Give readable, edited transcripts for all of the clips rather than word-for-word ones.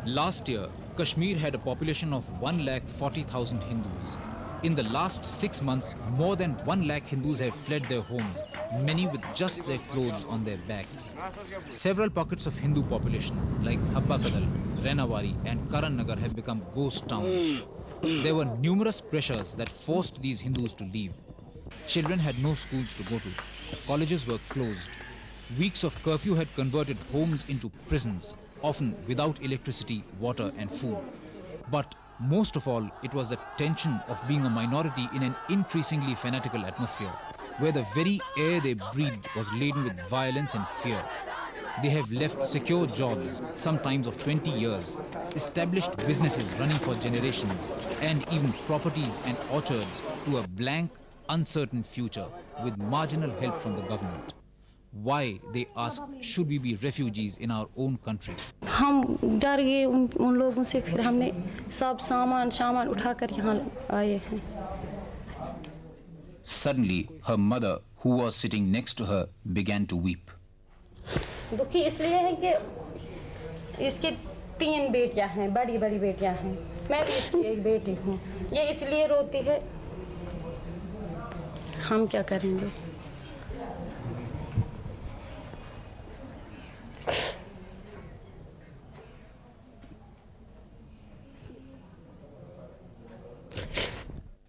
Last year, Kashmir had a population of 1,40,000 Hindus. In the last 6 months, more than 1 lakh Hindus have fled their homes, many with just their clothes on their backs. Several pockets of Hindu population like Habba Kadal, Renawari and Karan Nagar have become ghost towns. There were numerous pressures that forced these Hindus to leave. Children had no schools to go to. Colleges were closed. Weeks of curfew had converted homes into prisons, often without electricity, water and food. But most of all, it was the tension of being a minority in an increasingly fanatical atmosphere, where the very air they breathed was laden with violence and fear. They have left secure jobs, sometimes of 20 years, established businesses running for generations, and even properties and orchards to a blank, uncertain future with marginal help from the government. Why, they ask, should we be refugees in our own country? हम डर गए उन लोगों से, फिर हमने सब सामान उठाकर यहाँ आए हैं. Suddenly, her mother, who was sitting next to her, began to weep. दुखी इसलिए है कि इसकी 3 बेटियां हैं, बड़ी बेटियां हैं. मैं भी इसकी एक बेटी हूँ. ये इसलिए रोती है. हम क्या करेंगे?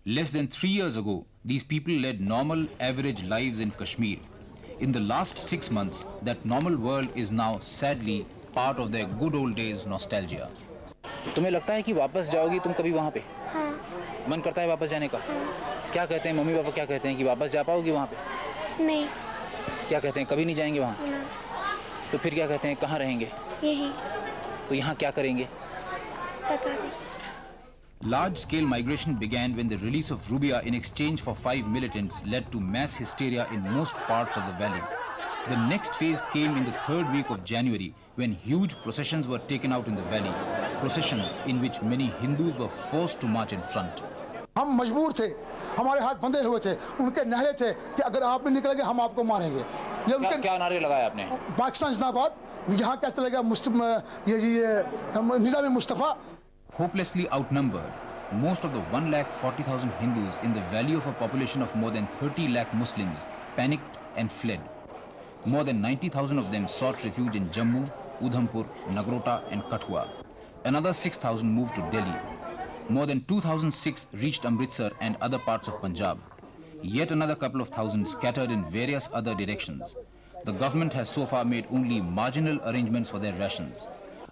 Less than 3 years ago, these people led normal, average lives in Kashmir. In the last 6 months, that normal world is now sadly part of their good old days nostalgia. तुम्हें लगता है कि वापस जाओगी तुम कभी वहाँ पे? हाँ. मन करता है वापस जाने का? हाँ. क्या कहते हैं मम्मी पापा, क्या कहते हैं कि वापस जा पाओगी वहाँ पे? नहीं. क्या कहते हैं, कभी नहीं जाएंगे वहाँ? ना. तो फिर क्या कहते हैं, कहाँ रहेंगे? यही. तो यहाँ क्या करेंगे? पता नहीं. Large-scale migration began when the release of Rubia in exchange for 5 militants led to mass hysteria in most parts of the valley. The next phase came in the 3rd week of January when huge processions were taken out in the valley, processions in which many Hindus were forced to march in front. हम मजबूर थे, हमारे हाथ बंधे हुए थे, उनके नारे थे कि अगर आप नहीं निकलेंगे हम आपको मारेंगे. ये उनके क्या नारे लगाए आपने? पाकिस्तान जिंदाबाद, यहाँ क्या चलेगा, निज़ाम Mustafa. Hopelessly outnumbered, most of the 1,40,000 Hindus in the valley of a population of more than 30 lakh Muslims panicked and fled. More than 90,000 of them sought refuge in Jammu, Udhampur, Nagrota and Kathua. Another 6,000 moved to Delhi. More than 2,006 reached Amritsar and other parts of Punjab. Yet another couple of thousand scattered in various other directions. The government has so far made only marginal arrangements for their rations.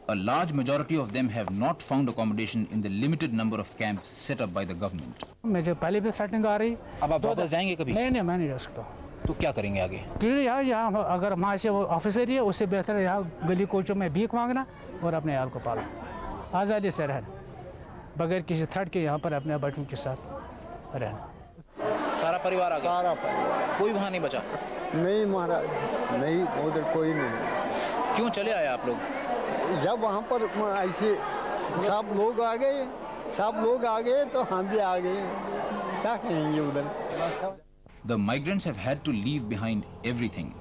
A large majority of them have not found accommodation in the limited number of camps set up by the government. मुझे पहले भी threatening आ रही. अब आप वापस जाएंगे कभी? नहीं, मैं नहीं जा सकता. तो क्या करेंगे आगे? क्योंकि यहाँ अगर वहाँ से वो ऑफिसर ही है, उससे बेहतर है यहाँ गली कोचों में भीख मांगना और अपने आल को पालना, आज़ादी से रहना, बगैर किसी थ्रेट के यहाँ पर अपने बच्चों के साथ रहना. सारा परिवार आ गया? सारा परिवार. कोई वहाँ नहीं बचा? नहीं महाराज, नहीं, उधर कोई नहीं. क्यों चले आए आप लोग? जब वहाँ पर ऐसे सब लोग आ गए तो हम भी आ गए. क्या कहेंगे उधर? The migrants have had to leave behind everything.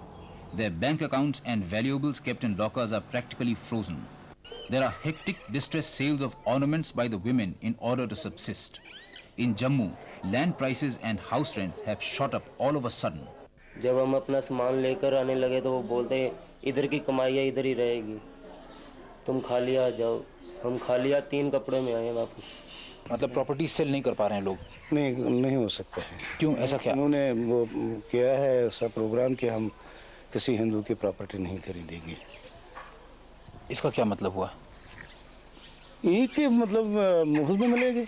Their bank accounts and valuables kept in lockers are practically frozen. There are hectic distress sales of ornaments by the women in order to subsist. In Jammu, land prices and house rents have shot up all of a sudden. जब हम अपना सामान लेकर आने लगे तो वो बोलते हैं इधर की कमाइयाँ इधर ही रहेगी, तुम खाली आ जाओ. हम खाली 3 कपड़े में आए वापस. मतलब प्रॉपर्टी सेल नहीं कर पा रहे हैं लोग? नहीं हो सकता है. क्यों, ऐसा क्या? उन्होंने वो किया है ऐसा प्रोग्राम कि हम किसी हिंदू की प्रॉपर्टी नहीं खरीदेंगे. इसका क्या मतलब हुआ? यही कि मतलब मुफ्त में मिलेगी.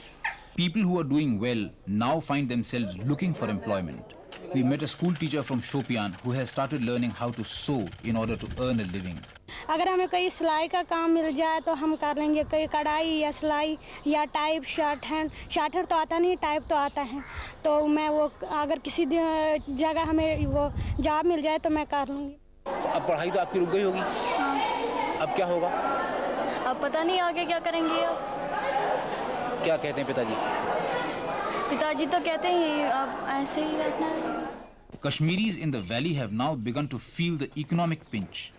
People who are doing well now find themselves looking for employment. We met a school teacher from Shopian who has started learning how to sew in order to earn a living. अगर हमें कहीं सिलाई का काम मिल जाए तो हम कर लेंगे, कहीं कढ़ाई या सिलाई या टाइप शर्ट हैंड. शार्टर तो आता नहीं, टाइप तो आता है. तो मैं वो अगर किसी जगह हमें वो जॉब मिल जाए तो मैं कर लूँगी. अब पढ़ाई तो आपकी रुक गई होगी? हाँ. अब क्या होगा? अब पता नहीं आगे क्या करेंगे. क्या कहते हैं पिताजी? पिताजी तो कहते हैं अब ऐसे ही बैठना है. Kashmiris in the valley have now begun to feel the economic pinch.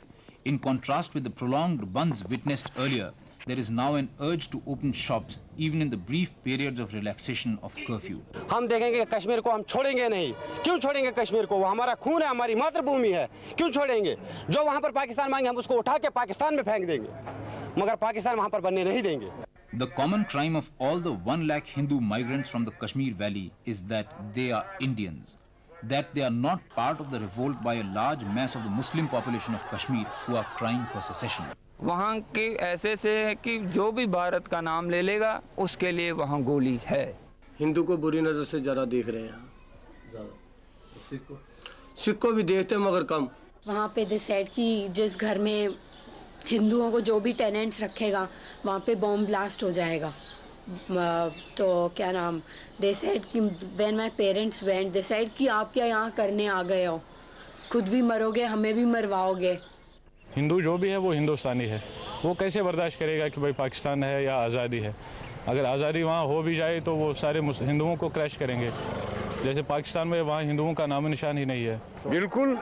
In contrast with the prolonged bunds witnessed earlier, There is now an urge to open shops even in the brief periods of relaxation of curfew. हम देखेंगे कश्मीर को हम छोड़ेंगे नहीं। क्यों छोड़ेंगे कश्मीर को? वो हमारा खून है, हमारी मातृभूमि है। क्यों छोड़ेंगे? जो वहाँ पर पाकिस्तान मांगे हम उसको उठा के पाकिस्तान में फेंक देंगे, मगर पाकिस्तान वहाँ पर बनने नहीं देंगे। The common crime of all the 1 lakh Hindu migrants from the Kashmir Valley is that they are Indians, that they are not part of the revolt by a large mass of the Muslim population of Kashmir who are crying for secession. वहाँ के ऐसे से है कि जो भी भारत का नाम ले लेगा उसके लिए वहाँ गोली है। हिंदू को बुरी नज़र से ज़्यादा देख रहे हैं, सिख को भी देखते मगर कम। वहाँ पे डिसाइड कि जिस घर में हिंदुओं को जो भी टेनेंट्स रखेगा वहाँ पे बॉम्ब ब्लास्ट हो जाएगा। तो क्या नाम डिसाइड कि when my parents went decide कि आप क्या यहाँ करने आ गए हो, खुद भी मरोगे हमें भी मरवाओगे। हिंदू जो भी है वो हिंदुस्तानी है, वो कैसे बर्दाश्त करेगा कि भाई पाकिस्तान है या आज़ादी है। अगर आज़ादी वहाँ हो भी जाए तो वो सारे हिंदुओं को क्रैश करेंगे, जैसे पाकिस्तान में वहाँ हिंदुओं का नाम निशान ही नहीं है। बिल्कुल,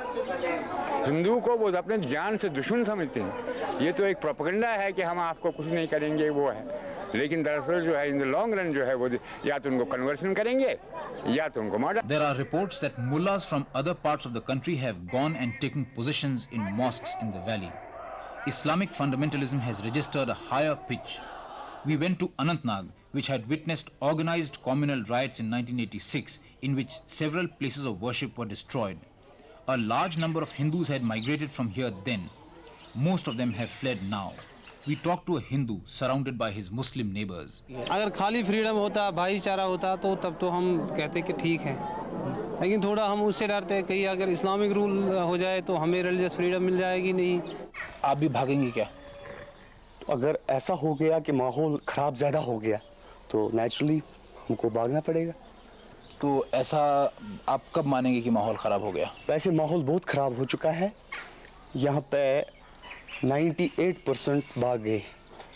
हिंदू को वो अपने जान से दुश्मन समझते हैं। ये तो एक प्रोपेगेंडा है कि हम आपको कुछ नहीं करेंगे, वो है। लेकिन दरअसल जो है इन द लॉन्ग रन जो है वो या तो उनको कन्वर्शन करेंगे या तो उनको murder. There are reports that mullahs from other parts of the country have gone and taken positions in mosques in the valley. Islamic fundamentalism has registered a higher pitch. We went to Anantnag, which had witnessed organized communal riots in 1986, in which several places of worship were destroyed. A large number of Hindus had migrated from here then. Most of them have fled now. We talked to a Hindu surrounded by his Muslim neighbors. अगर खाली freedom होता, भाईचारा होता तो तब तो हम कहते कि ठीक है, लेकिन थोड़ा हम उससे डरते हैं कि अगर इस्लामिक रूल हो जाए तो हमें रिलीजियस फ्रीडम मिल जाएगी नहीं। आप भी भागेंगे क्या? अगर ऐसा हो गया कि माहौल ख़राब ज़्यादा हो गया तो नेचुरली हमको भागना पड़ेगा। तो ऐसा आप कब मानेंगे कि माहौल ख़राब हो गया? वैसे माहौल बहुत ख़राब हो चुका है, यहाँ पे 98% भाग गए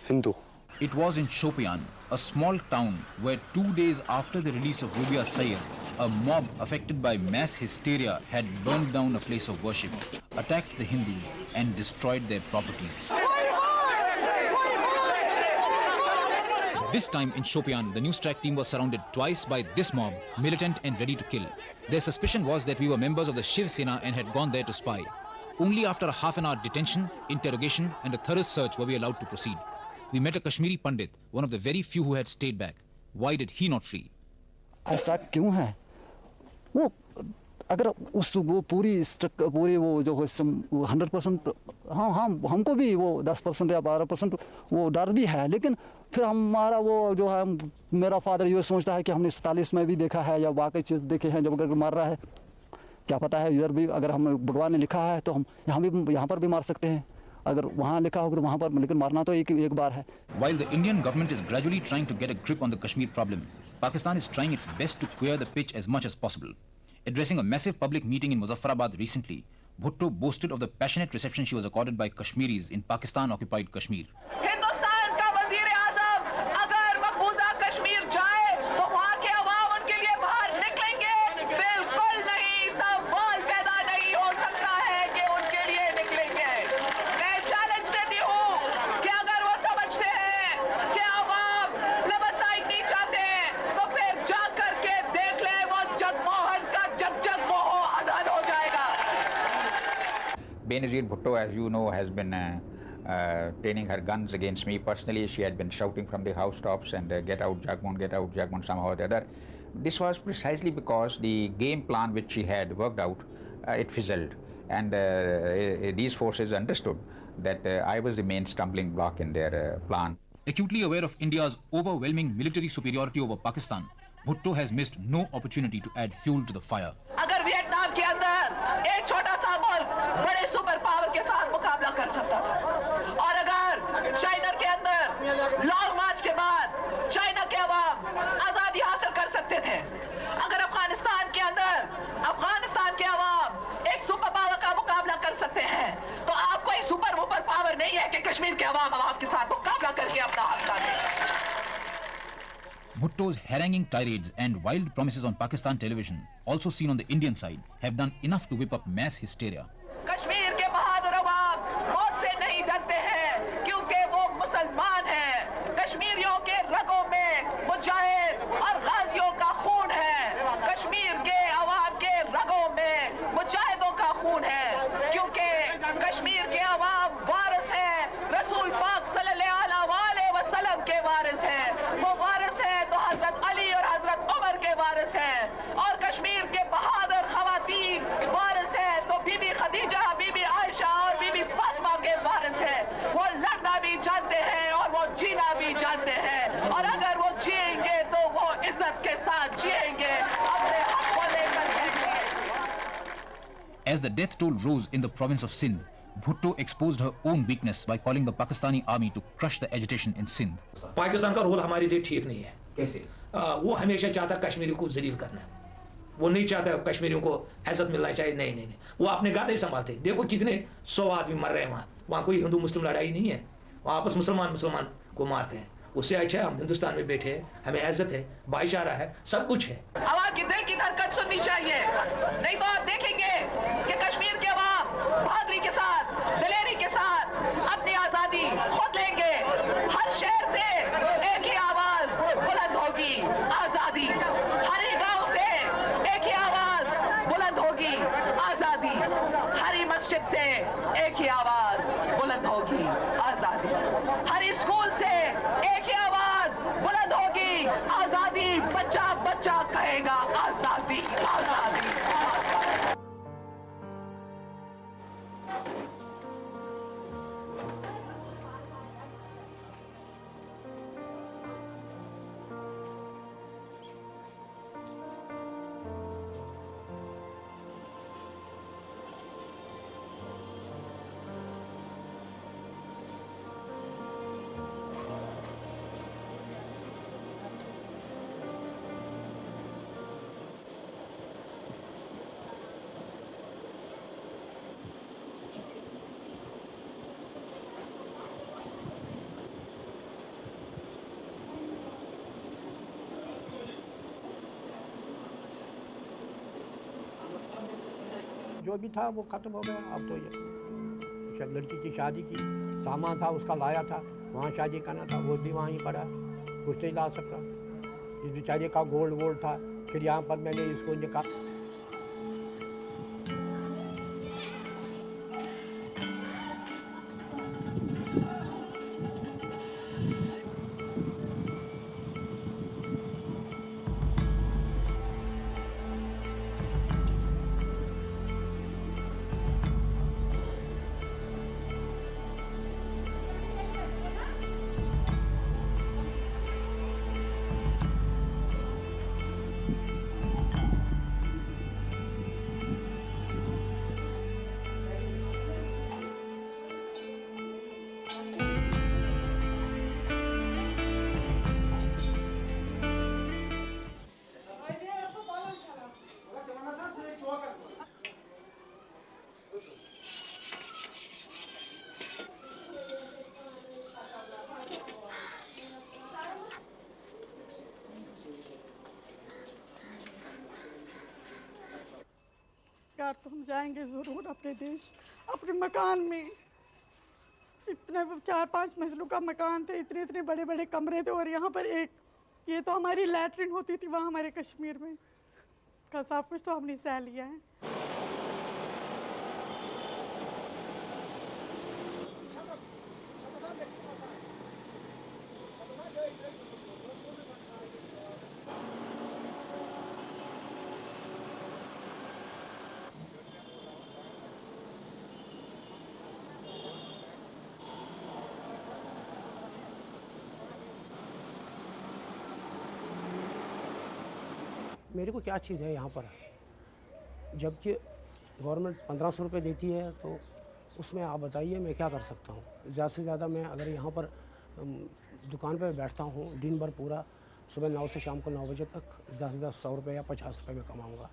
Hindu. It was in Shopian, a small town where 2 days after the release of Rubia Sayyed, a mob affected by mass hysteria had burned down a place of worship, attacked the Hindus and destroyed their properties. This time in Shopian, the news track team was surrounded twice by this mob, militant and ready to kill. Their suspicion was that we were members of the Shiv Sena and had gone there to spy. Only after a half-an-hour detention, interrogation and a thorough search were we allowed to proceed. We met a Kashmiri Pandit, one of the very few who had stayed back. Why did he not flee? ऐसा क्यों है? वो अगर वो पूरी वो जो 100%, हाँ हमको भी वो 10% या 12% वो डर भी है, लेकिन फिर हमारा वो जो है मेरा फादर ये सोचता है कि हमने 47 में भी देखा है या बाकी चीज़ देखे हैं, जब अगर मार रहा है क्या पता है इधर भी अगर हम भगवान ने लिखा है तो हम यहाँ पर भी मार सकते हैं, अगर वहाँ लिखा होगा तो वहाँ पर, लेकिन मारना तो एक बार है। While the Indian government is gradually trying to get a grip on the Kashmir problem, Pakistan is trying its best to clear the pitch as much as possible. Addressing a massive public meeting in Muzaffarabad recently, Bhutto boasted of the passionate reception she was accorded by Kashmiris in Pakistan-occupied Kashmir. Hindustan का वज़ीर-ए-आज़म अगर मकबूजा कश्मीर जाए तो वहाँ के अवाम उनके लिए बाहर निकलेंगे? बिल्कुल नहीं, सवाल पैदा नहीं हो सकता है कि उनके लिए निकलेंगे। मैं चैलेंज देती हूँ कि अगर वो समझते हैं कि अवाम प्लेबसाइट नहीं चाहते तो फिर जा करके देख ले, वो जगमोहन का जगमोह अदन हो जाएगा। Benazir Bhutto, as you know, has been training her guns against me personally. She had been shouting from the housetops and get out Jagmohan, somehow or the other. This was precisely because the game plan which she had worked out, it fizzled. And these forces understood that I was the main stumbling block in their plan. Acutely aware of India's overwhelming military superiority over Pakistan, Bhutto has missed no opportunity to add fuel to the fire. अगर Vietnam के अंदर एक छोटा सा मुल्क बड़े super power के साथ मुकाबला कर सकता था, और अगर चाइना के अंदर लॉन्ग मार्च के बाद चाइना के अवाम आजादी हासिल कर सकते थे, अगर अफगानिस्तान के अंदर अफगानिस्तान के अवाम एक सुपर पावर का मुकाबला कर सकते हैं, तो आप कोई सुपर पावर नहीं है कि कश्मीर के अवाम आपके साथ मुकाबला करके अपना हक लाए। Bhutto's haranguing tirades and wild promises on Pakistan television, also seen on the Indian side, have done enough to whip up mass hysteria. Kashmir के बहादुर अवाम मौत से नहीं डरते हैं क्योंकि वो मुसलमान हैं। जीना भी जानते हैं, और अगर वो जिएंगे तो वो इज्जत के साथ जिएंगे, अपने हक को लेकर जिएंगे। As the death toll rose in the province of Sindh, Bhutto exposed her own weakness by calling the Pakistani army to crush the agitation in Sindh. Pakistan का रोल हमारे लिए ठीक नहीं है। कैसे? वो हमेशा चाहता कश्मीरी को जलील करना, वो नहीं चाहता कश्मीरियों को इज्जत मिलना चाहिए। नहीं, वो अपने घर नहीं संभालते। देखो कितने 100 आदमी मर रहे हैं वहाँ कोई हिंदू मुस्लिम लड़ाई नहीं है, वहाँ आपस मुसलमान को मारते हैं। उससे अच्छा हम हिंदुस्तान में बैठे हैं, हमें इज्जत है, भाईचारा है, सब कुछ है। आवाम की दिल की धड़कन सुननी चाहिए, नहीं तो आप देखेंगे कि कश्मीर के अवाम बहादुरी के साथ, दिलेरी के साथ अपनी आज़ादी खुद लेंगे। हर शहर से एक ही आवाज बुलंद होगी, आज़ादी। हर एक गांव से एक ही आवाज बुलंद होगी, आज़ादी। हर मस्जिद से एक ही आवाज बुलंद होगी, आज़ादी। हर स्कूल से एक ही आवाज बुलंद होगी, आज़ादी। बच्चा बच्चा कहेगा आज़ादी, आज़ादी, आज़ादी। जो भी था वो ख़त्म हो गया। अब तो ये लड़की की शादी की सामान था, उसका लाया था, वहाँ शादी करना था, वो भी वहाँ ही पड़ा, कुछ नहीं ला सकता। इस बेचारे का गोल्ड वोल्ड था, फिर यहाँ पर मैंने इसको निकाला। यार तो हम जाएंगे ज़रूर अपने देश, अपने मकान में। इतने 4-5 मंजिलों का मकान थे, इतने बड़े बड़े कमरे थे, और यहाँ पर एक ये तो हमारी लैट्रिन होती थी वहाँ हमारे कश्मीर में। का सब कुछ तो हमने सह लिया है। मेरे को क्या चीज़ है यहाँ पर, जबकि गवर्नमेंट 1500 रुपये देती है, तो उसमें आप बताइए मैं क्या कर सकता हूँ। ज़्यादा से ज़्यादा मैं अगर यहाँ पर दुकान पर बैठता हूँ दिन भर पूरा, सुबह 9 से शाम को 9 बजे तक, ज़्यादा से ज़्यादा 100 रुपये या 50 रुपये में कमाऊँगा।